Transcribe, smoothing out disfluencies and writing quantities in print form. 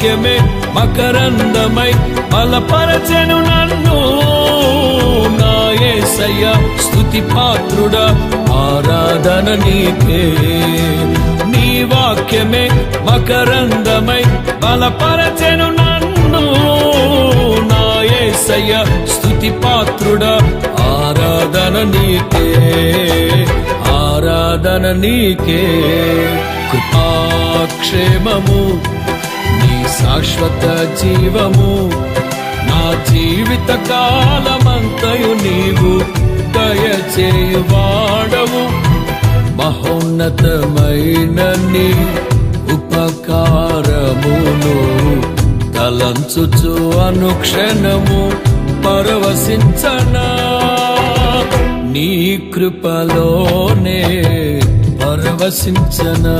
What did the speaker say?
వాక్యమే మకరందమై బలపరచెను నన్ను. నా యేసయ్య స్తుతి పాత్రుడా, ఆరాధన నీకే. నీ వాక్యమే మకరందమై బలపరచెను నన్ను. నా యేసయ్య స్తుతి పాత్రుడా, ఆరాధన నీకే, ఆరాధన నీకే. కృపాక్షేమము నీ శాశ్వత జీవము, నా జీవిత కాలమంతయు నీవు దయచేయువాడవు. మహోన్నతమైన నీ ఉపకారమును తలంచుచు అనుక్షణము పరవశించనా. నీ కృపలోనే పరవశించనా.